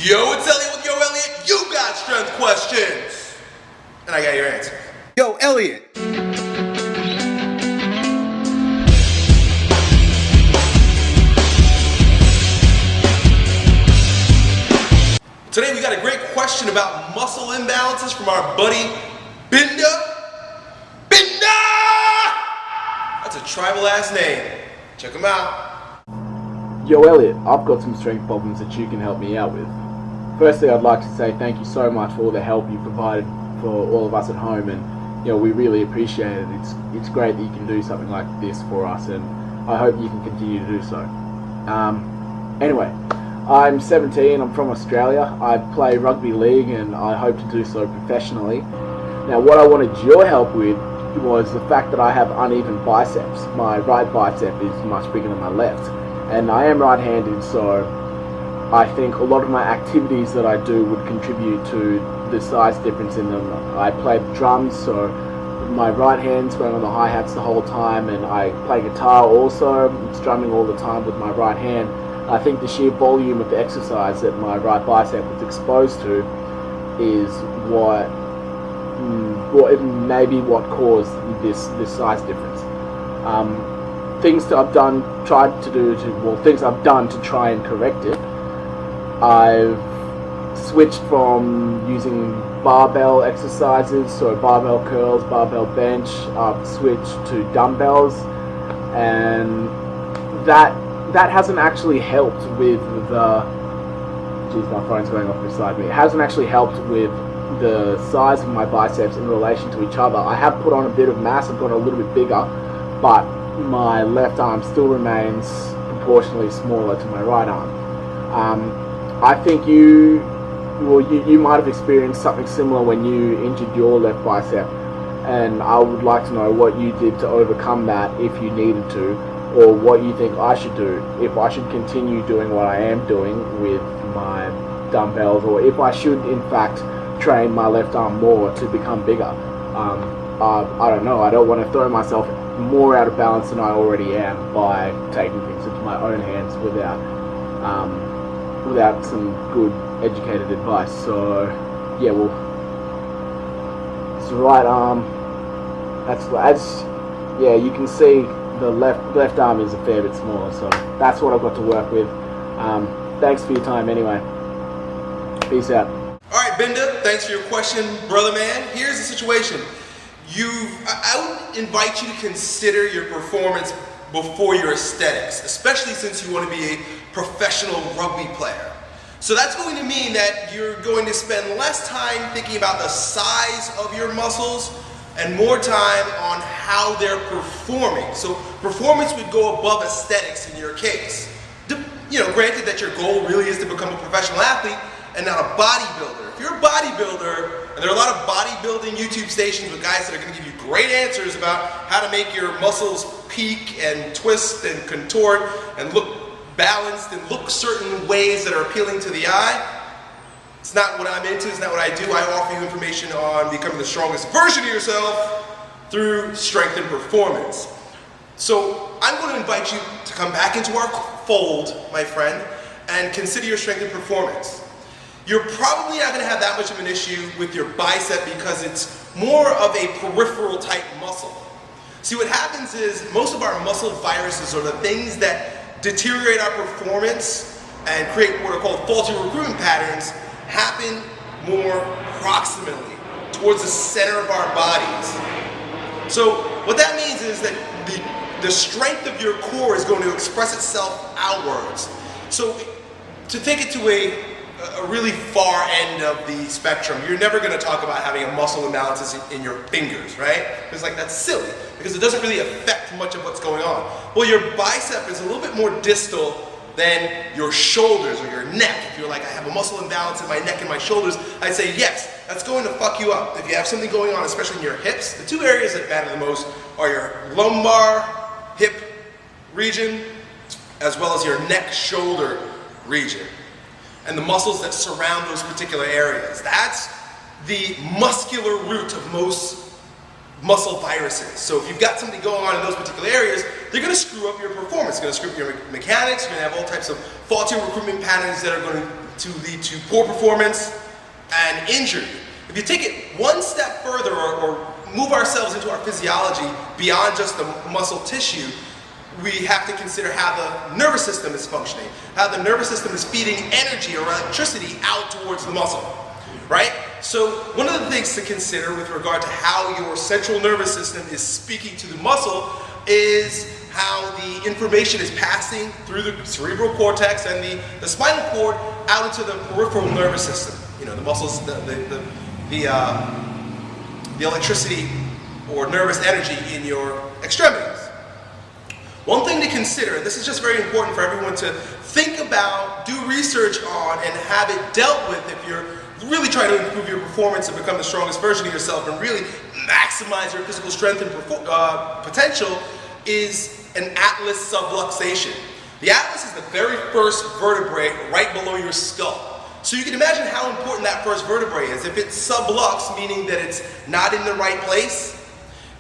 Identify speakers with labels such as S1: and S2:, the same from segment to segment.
S1: Yo, it's Elliot with Yo Elliot. You got strength questions. And I got your answer.
S2: Yo, Elliot.
S1: Today we got a great question about muscle imbalances from our buddy Binda. That's a tribal ass name. Check him out.
S3: Yo Elliot, I've got some strength problems that you can help me out with. Firstly, I'd like to say thank you so much for all the help you provided for all of us at home, and we really appreciate it. It's great that you can do something like this for us, and I hope you can continue to do so. Anyway, I'm 17, I'm from Australia. I play rugby league and I hope to do so professionally. Now what I wanted your help with was the fact that I have uneven biceps. My right bicep is much bigger than my left, and I am right-handed, so I think a lot of my activities that I do would contribute to the size difference in them. I play the drums, so my right hand's going on the hi-hats the whole time, and I play guitar also. It's drumming all the time with my right hand. I think the sheer volume of the exercise that my right bicep is exposed to is what caused this size difference. Things that I've done to try and correct it. I've switched from using barbell exercises, so barbell curls, barbell bench. I've switched to dumbbells, and that hasn't actually helped with the... Geez, my phone's going off beside me. It hasn't actually helped with the size of my biceps in relation to each other. I have put on a bit of mass, I've got a little bit bigger, but my left arm still remains proportionally smaller to my right arm. I think you might have experienced something similar when you injured your left bicep, and I would like to know what you did to overcome that, if you needed to, or what you think I should do, if I should continue doing what I am doing with my dumbbells, or if I should in fact train my left arm more to become bigger. I don't know, I don't want to throw myself more out of balance than I already am by taking things into my own hands without some good educated advice. So yeah, well, it's the right arm. Yeah, you can see the left arm is a fair bit smaller, so that's what I've got to work with. Thanks for your time anyway. Peace out.
S1: Alright, Binda, thanks for your question, brother man. Here's the situation. I would invite you to consider your performance before your aesthetics, especially since you want to be a professional rugby player. So that's going to mean that you're going to spend less time thinking about the size of your muscles and more time on how they're performing. So performance would go above aesthetics in your case. Granted that your goal really is to become a professional athlete and not a bodybuilder. If you're a bodybuilder, and there are a lot of bodybuilding YouTube stations with guys that are going to give you great answers about how to make your muscles peak and twist and contort and look balanced and look certain ways that are appealing to the eye. It's not what I'm into, it's not what I do. I offer you information on becoming the strongest version of yourself through strength and performance. So I'm going to invite you to come back into our fold, my friend, and consider your strength and performance. You're probably not going to have that much of an issue with your bicep because it's more of a peripheral type muscle. See, what happens is most of our muscle viruses, or the things that deteriorate our performance and create what are called faulty recruitment patterns, happen more proximally towards the center of our bodies. So what that means is that the strength of your core is going to express itself outwards. So to take it to a really far end of the spectrum, you're never going to talk about having a muscle imbalance in your fingers, right? It's like, that's silly, because it doesn't really affect much of what's going on. Well, your bicep is a little bit more distal than your shoulders or your neck. If you're like, I have a muscle imbalance in my neck and my shoulders, I'd say yes, that's going to fuck you up. If you have something going on, especially in your hips, the two areas that matter the most are your lumbar hip region, as well as your neck shoulder region, and the muscles that surround those particular areas. That's the muscular root of most muscle viruses. So if you've got something going on in those particular areas, they're going to screw up your performance. It's going to screw up your mechanics. You're going to have all types of faulty recruitment patterns that are going to to lead to poor performance and injury. If you take it one step further or move ourselves into our physiology beyond just the muscle tissue, we have to consider how the nervous system is functioning, how the nervous system is feeding energy or electricity out towards the muscle, right? So one of the things to consider with regard to how your central nervous system is speaking to the muscle is how the information is passing through the cerebral cortex and the spinal cord out into the peripheral nervous system. You know, the muscles, the electricity or nervous energy in your extremities. One thing to consider, and this is just very important for everyone to think about, do research on, and have it dealt with if you're really trying to improve your performance and become the strongest version of yourself and really maximize your physical strength and potential, is an atlas subluxation. The atlas is the very first vertebrae right below your skull. So you can imagine how important that first vertebrae is. If it's sublux, meaning that it's not in the right place,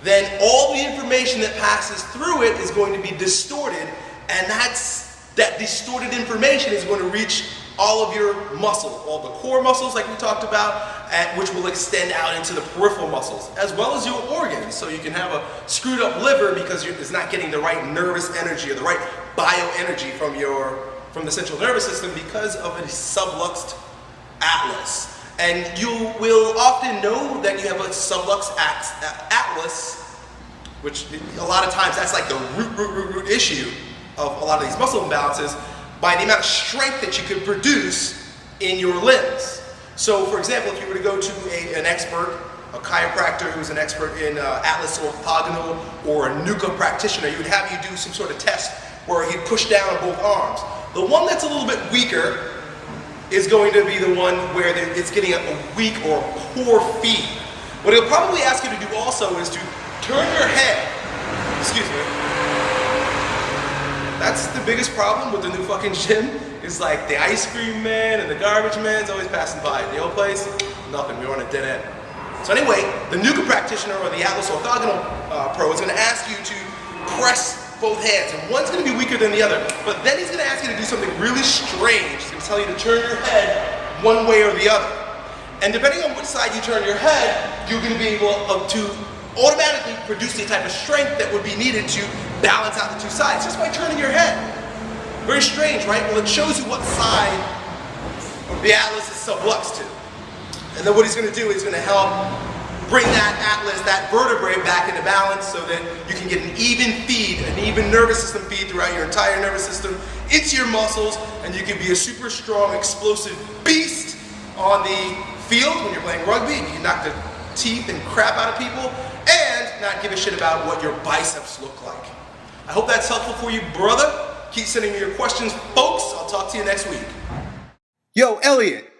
S1: then all the information that passes through it is going to be distorted, and that distorted information is going to reach all of your muscle, all the core muscles like we talked about, which will extend out into the peripheral muscles, as well as your organs. So you can have a screwed up liver because it's not getting the right nervous energy or the right bioenergy from the central nervous system because of a subluxed atlas. And you will often know that you have a subluxed atlas, which a lot of times that's like the root issue of a lot of these muscle imbalances, by the amount of strength that you could produce in your limbs. So for example, if you were to go to an expert, a chiropractor who's an expert in atlas orthogonal, or a NUCA practitioner, he would have you do some sort of test where he'd push down on both arms. The one that's a little bit weaker is going to be the one where it's getting a weak or poor feed. What he'll probably ask you to do also is to turn your head. Excuse me. That's the biggest problem with the new fucking gym, is like the ice cream man and the garbage man's always passing by. The old place, nothing, we're on a dead end. So anyway, the NUCA practitioner or the atlas orthogonal pro is gonna ask you to press both hands, and one's going to be weaker than the other. But then he's going to ask you to do something really strange. He's going to tell you to turn your head one way or the other. And depending on which side you turn your head, you're going to be able to automatically produce the type of strength that would be needed to balance out the two sides, just by turning your head. Very strange, right? Well, it shows you what side the atlas is subluxed to. And then what he's going to do is going to help bring that atlas, that vertebrae, back into balance so that you can get an even feed, an even nervous system feed throughout your entire nervous system into your muscles, and you can be a super strong, explosive beast on the field when you're playing rugby. You can knock the teeth and crap out of people and not give a shit about what your biceps look like. I hope that's helpful for you, brother. Keep sending me your questions, folks. I'll talk to you next week. Yo, Elliot.